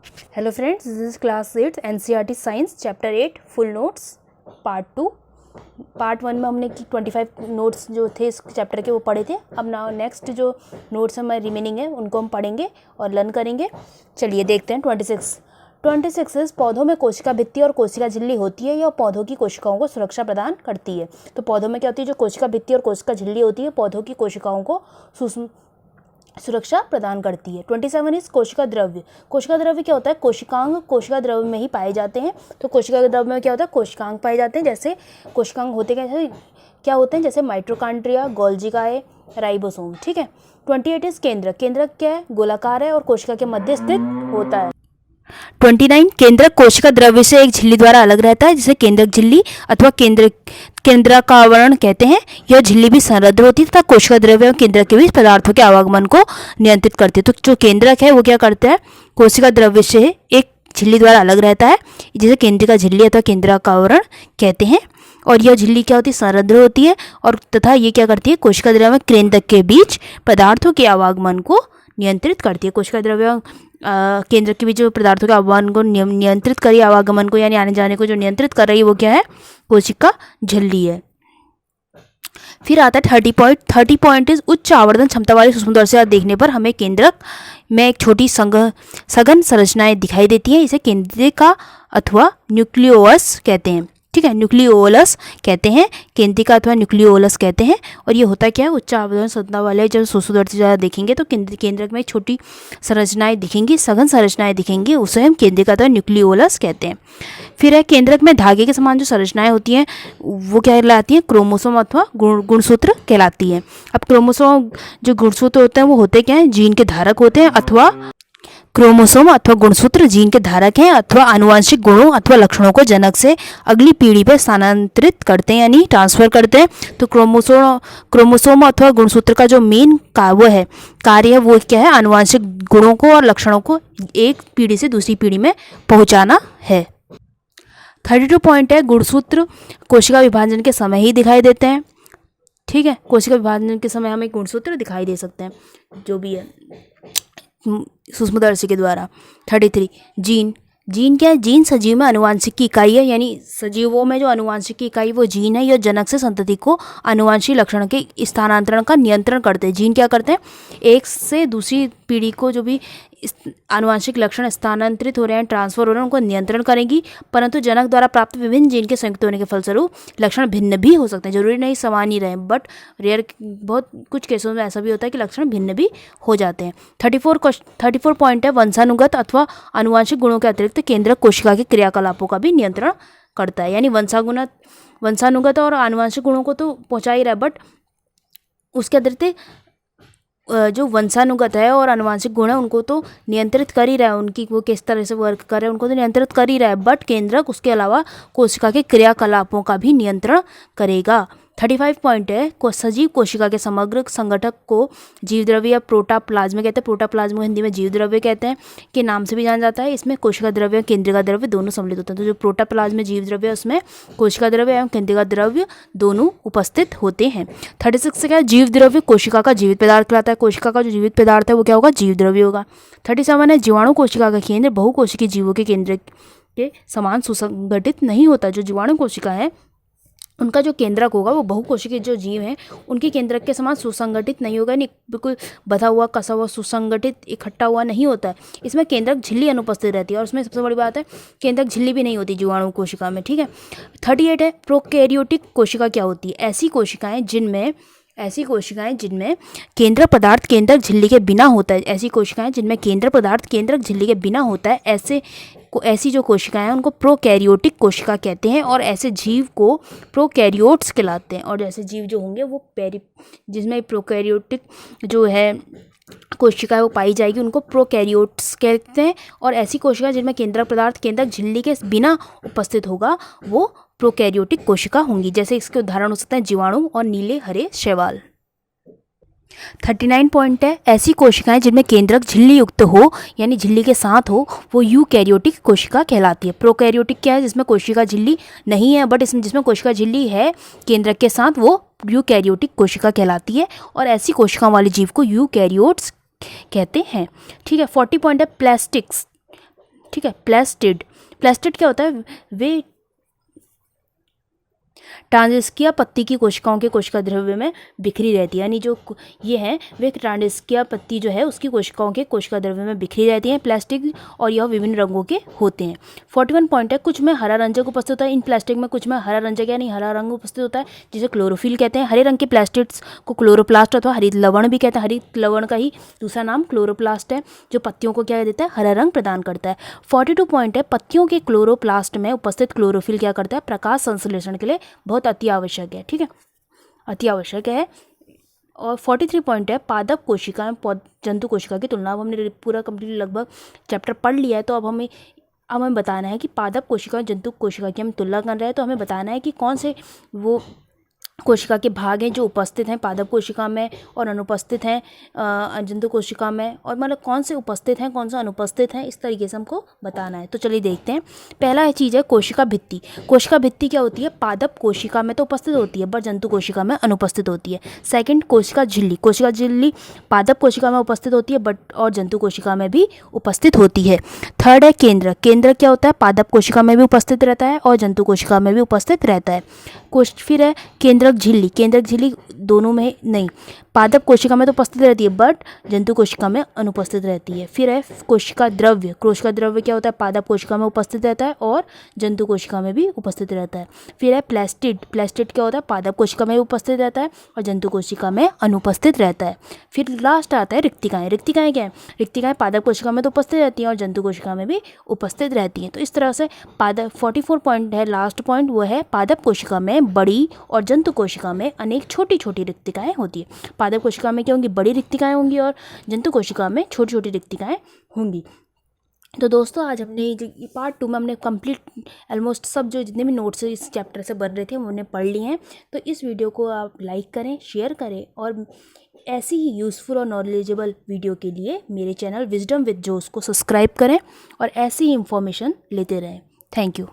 Hello friends, this is class 8 NCERT science chapter 8 full notes part 2। Part 1 में हमने 25 notes जो थे इस चैप्टर के वो पढ़े थे। अब ना नेक्स्ट जो नोट्स हमारे रिमेनिंग है उनको हम पढ़ेंगे और लर्न करेंगे। चलिए देखते हैं 26 इस पौधों में कोशिका भित्ति और कोशिका झिल्ली होती है। यह पौधों की कोशिकाओं को सुरक्षा प्रदान करती है। तो पौधों में क्या होती है, जो कोशिका भित्ति और कोशिका झिल्ली होती है पौधों की कोशिकाओं को सुरक्षा प्रदान करती है। 27 इस कोशिका द्रव्य। कोशिका द्रव्य क्या होता है, कोशिकांग कोशिका द्रव्य में ही पाए जाते हैं। तो कोशिका द्रव्य में क्या होता है, कोशिकांग पाए जाते हैं। जैसे कोशिकांग होते क्या होते हैं, जैसे माइटोकॉन्ड्रिया, गोल्गी काय, राइबोसोम। ठीक है। 28 इस केंद्रक। केंद्रक क्या है, गोलाकार है और कोशिका के मध्य स्थित होता है। 29 केंद्रक कोशिका द्रव्य से एक झिल्ली द्वारा अलग रहता है, जिसे केंद्रक झिल्ली अथवा केंद्रकावरण कहते हैं। यह झिल्ली भी संरद्र होती है तथा कोशिका द्रव्य और केंद्रक के बीच पदार्थों के आवागमन को नियंत्रित करती है। तो जो केंद्रक है वो क्या करता है, कोशिका द्रव्य से एक झिल्ली द्वारा अलग रहता है, जिसे केंद्रिका झिल्ली अथवा केंद्रकावरण कहते हैं। और यह झिल्ली क्या होती है, संरद्र होती है और तथा ये क्या करती है, कोशिका द्रव्य में केंद्रक के बीच पदार्थों के आवागमन को नियंत्रित करती है। कोशिका द्रव्य केंद्र के बीच जो पदार्थों के आवागमन को नियंत्रित कर रही है, आवागमन को यानी आने जाने को जो नियंत्रित कर रही है वो क्या है, कोशिका झिल्ली है। फिर आता है 30 पॉइंट इज उच्च आवर्धन क्षमता वाली सूक्ष्मदर्शी देखने पर हमें केंद्रक में एक छोटी सघन संरचनाएं दिखाई देती है। इसे केंद्रिका अथवा न्यूक्लियोलस कहते हैं। ठीक है, न्यूक्लियोलस कहते हैं, केंद्रिका अथवा न्यूक्लियोलस कहते हैं। और ये होता क्या है, उच्च आवर्धन क्षमता वाले जब सूक्ष्मदर्शी ज़्यादा देखेंगे तो केंद्रक में छोटी संरचनाएं दिखेंगी, सघन संरचनाएं दिखेंगी, उसे हम केंद्रिका अथवा न्यूक्लियोलस कहते हैं। फिर है केंद्रक में धागे के समान जो संरचनाएं होती हैं वो क्या कहलाती हैं, क्रोमोसोम अथवा गुणसूत्र कहलाती है। अब क्रोमोसोम जो गुणसूत्र होते हैं वो होते क्या हैं, जीन के धारक होते हैं अथवा क्रोमोसोम अथवा गुणसूत्र जीन के धारक हैं अथवा आनुवंशिक गुणों अथवा लक्षणों को जनक से अगली पीढ़ी पर स्थानांतरित करते हैं यानी ट्रांसफर करते हैं। तो क्रोमोसोम अथवा गुणसूत्र का जो मेन कार्य है वो क्या है, आनुवंशिक गुणों को और लक्षणों को एक पीढ़ी से दूसरी पीढ़ी में पहुंचाना है। 32 पॉइंट है, गुणसूत्र कोशिका विभाजन के समय ही दिखाई देते हैं। ठीक है, कोशिका विभाजन के समय हमें गुणसूत्र दिखाई दे सकते हैं जो भी है सूक्ष्मदर्शी के द्वारा। 33 जीन क्या है, जीन सजीव में आनुवांशिक की इकाई है, यानी सजीवों में जो आनुवांशिक की इकाई वो जीन है। यह जनक से संतति को आनुवांशिक लक्षण के स्थानांतरण का नियंत्रण करते हैं। जीन क्या करते हैं, एक से दूसरी पीढ़ी को जो भी आनुवांशिक लक्षण स्थानांतरित हो रहे हैं, ट्रांसफर हो रहे हैं, उनको नियंत्रण करेंगी। परंतु जनक द्वारा प्राप्त विभिन्न जीन के संयुक्त होने के फलस्वरूप लक्षण भिन्न भी हो सकते हैं, जरूरी नहीं समान ही रहे, बट रेयर बहुत कुछ केसों में ऐसा भी होता है कि लक्षण भिन्न भी हो जाते हैं। 34 पॉइंट है, वंशानुगत अथवा आनुवांशिक गुणों के अतिरिक्त केंद्रक कोशिका के क्रियाकलापों का भी नियंत्रण करता है। यानी वंशानुगत और आनुवांशिक गुणों को तो पहुंचा ही रहा है, बट उसके अतिरिक्त जो वंशानुगत है और आनुवांशिक गुण है उनको तो नियंत्रित कर ही रहा है, उनकी वो किस तरह से वर्क कर रहे हैं उनको तो नियंत्रित कर ही रहा है, बट केंद्रक उसके अलावा कोशिका के क्रियाकलापों का भी नियंत्रण करेगा। 35 पॉइंट है, सजीव कोशिका के समग्र संगठक को जीव द्रव्य या प्रोटोप्लाज्म कहते हैं। प्रोटोप्लाज्म हिंदी में जीव द्रव्य कहते हैं के नाम से भी जाना जाता है। इसमें कोशिका द्रव्य और केंद्रिका द्रव्य दोनों सम्मिलित होते हैं। तो जो प्रोटोप्लाज्म में जीव द्रव्य है उसमें कोशिका द्रव्य एवं केंद्रिका द्रव्य दोनों उपस्थित होते हैं। 36 से क्या है, जीव द्रव्य कोशिका का जीवित पदार्थ कहलाता है। कोशिका का जो जीवित पदार्थ है वो क्या होगा, जीव द्रव्य होगा। 37 है, जीवाणु कोशिका का केंद्र बहुकोशिकीय जीवों के केंद्र के समान सुसंगठित नहीं होता। जो जीवाणु कोशिका है उनका जो केंद्रक होगा वो बहुकोशिकीय जो जीव हैं उनके केंद्रक के समान सुसंगठित नहीं होगा, नहीं बिल्कुल बधा हुआ कसा हुआ सुसंगठित इकट्ठा हुआ नहीं होता है। इसमें केंद्रक झिल्ली अनुपस्थित रहती है और उसमें सबसे बड़ी बात है केंद्रक झिल्ली भी नहीं होती जीवाणु कोशिका में। ठीक है। 38 है, प्रोकैरियोटिक कोशिका क्या होती है, ऐसी कोशिकाएं जिनमें केंद्रक पदार्थ केंद्रक झिल्ली के बिना होता है। ऐसी कोशिकाएं जिनमें केंद्र पदार्थ केंद्रक झिल्ली के बिना होता है, ऐसी जो कोशिकाएं हैं उनको प्रोकैरियोटिक कोशिका कहते हैं और ऐसे जीव को प्रोकैरियोट्स कहलाते हैं। और जैसे जीव जो होंगे वो जिसमें प्रोकैरियोटिक जो है कोशिका वो पाई जाएगी उनको प्रोकैरियोट्स कहते हैं। और ऐसी कोशिका जिनमें केंद्रक पदार्थ केंद्रक झिल्ली के बिना उपस्थित होगा वो प्रोकैरियोटिक कोशिका होंगी। जैसे इसके उदाहरण हो सकते हैं जीवाणु और नीले हरे शैवाल। 39 पॉइंट है, ऐसी कोशिकाएं जिनमें केंद्रक झिल्ली युक्त हो यानी झिल्ली के साथ हो वो यूकैरियोटिक कोशिका कहलाती है। प्रोकैरियोटिक क्या है, जिसमें कोशिका झिल्ली नहीं है बट जिसमें कोशिका झिल्ली है केंद्रक के साथ, वो यूकैरियोटिक कोशिका कहलाती है। और ऐसी कोशिकाओं वाले जीव को यूकैरियोट्स कहते हैं। ठीक है। 40 पॉइंट है, ठीक है। प्लास्टिड, प्लास्टिड क्या होता है, वे ट्रांजिस्किया पत्ती की कोशिकाओं के कोशिका द्रव्य में बिखरी रहती है, यानी जो ये है वे ट्रांजिस्किया पत्ती जो है उसकी कोशिकाओं के कोशिका द्रव्य में बिखरी रहती हैं प्लास्टिक, और यह विभिन्न रंगों के होते हैं। 41 पॉइंट है, कुछ में हरा रंजक उपस्थित होता है इन प्लास्टिक में, कुछ में हरा रंजक यानी हरा रंग उपस्थित होता है जिसे क्लोरोफिल कहते हैं। हरे रंग के प्लास्टिक्स को क्लोरोप्लास्ट अथवा हरित लवण भी कहते हैं। हरित लवण का ही दूसरा नाम क्लोरोप्लास्ट है, जो पत्तियों को क्या देता है, हरा रंग प्रदान करता है। 42 पॉइंट है, पत्तियों के क्लोरोप्लास्ट में उपस्थित क्लोरोफिल क्या करता है, प्रकाश संश्लेषण के लिए बहुत अति आवश्यक है, ठीक है, अति आवश्यक है। और 43 पॉइंट है, पादप कोशिकाएं जंतु कोशिका की तुलना। अब हमने पूरा कंप्लीट लगभग चैप्टर पढ़ लिया है, तो अब हमें बताना है कि पादप कोशिका जंतु कोशिका की हम तुलना कर रहे हैं, तो हमें बताना है कि कौन से वो कोशिका के भाग हैं जो उपस्थित हैं पादप कोशिका में और अनुपस्थित हैं जंतु कोशिका में, और मतलब कौन से उपस्थित हैं कौन सा अनुपस्थित हैं, इस तरीके से हमको बताना है। तो चलिए देखते हैं। पहला चीज़ है कोशिका भित्ति। कोशिका भित्ति क्या होती है, पादप कोशिका में तो उपस्थित होती है पर जंतु कोशिका में अनुपस्थित होती है। सेकंड, कोशिका झिल्ली। कोशिका झिल्ली पादप कोशिका में उपस्थित होती है बट और जंतु कोशिका में भी उपस्थित होती है। थर्ड है केंद्र। केंद्र क्या होता है, पादप कोशिका में भी उपस्थित रहता है और जंतु कोशिका में भी उपस्थित रहता है। फिर है केंद्रक झिल्ली। केंद्रक झिल्ली दोनों में नहीं, पादप कोशिका में तो उपस्थित रहती है बट जंतु कोशिका में अनुपस्थित रहती है। फिर है कोशिका द्रव्य। कोशिका द्रव्य क्या होता है, पादप कोशिका में उपस्थित रहता है और जंतु कोशिका में भी उपस्थित रहता है। फिर है प्लास्टिड। प्लास्टिड क्या होता है, पादप कोशिका में भी उपस्थित रहता है और जंतु कोशिका में अनुपस्थित रहता है। फिर लास्ट आता है रिक्तिकाएँ। रिक्तिकाएँ क्या है, रिक्तिकाएँ पादप कोशिका में तो उपस्थित रहती हैं और जंतु कोशिका में भी उपस्थित रहती हैं। तो इस तरह से 44 पॉइंट है, लास्ट पॉइंट वो है पादप कोशिका में बड़ी और जंतु कोशिका में अनेक छोटी छोटी रिक्तिकाएँ होती है। पादप कोशिका में क्या होंगी, बड़ी रिक्तिकाएँ होंगी और जंतु कोशिका में छोटी छोटी रिक्तिकाएँ होंगी। तो दोस्तों आज हमने पार्ट 2 में हमने कंप्लीट ऑलमोस्ट सब जो जितने भी नोट्स इस चैप्टर से बन रहे थे उन्हें पढ़ लिए हैं। तो इस वीडियो को आप लाइक करें, शेयर करें और ऐसी ही यूज़फुल और नॉलेजेबल वीडियो के लिए मेरे चैनल विजडम विद जोश को सब्सक्राइब करें और ऐसी ही इंफॉर्मेशन लेते रहें। Thank you.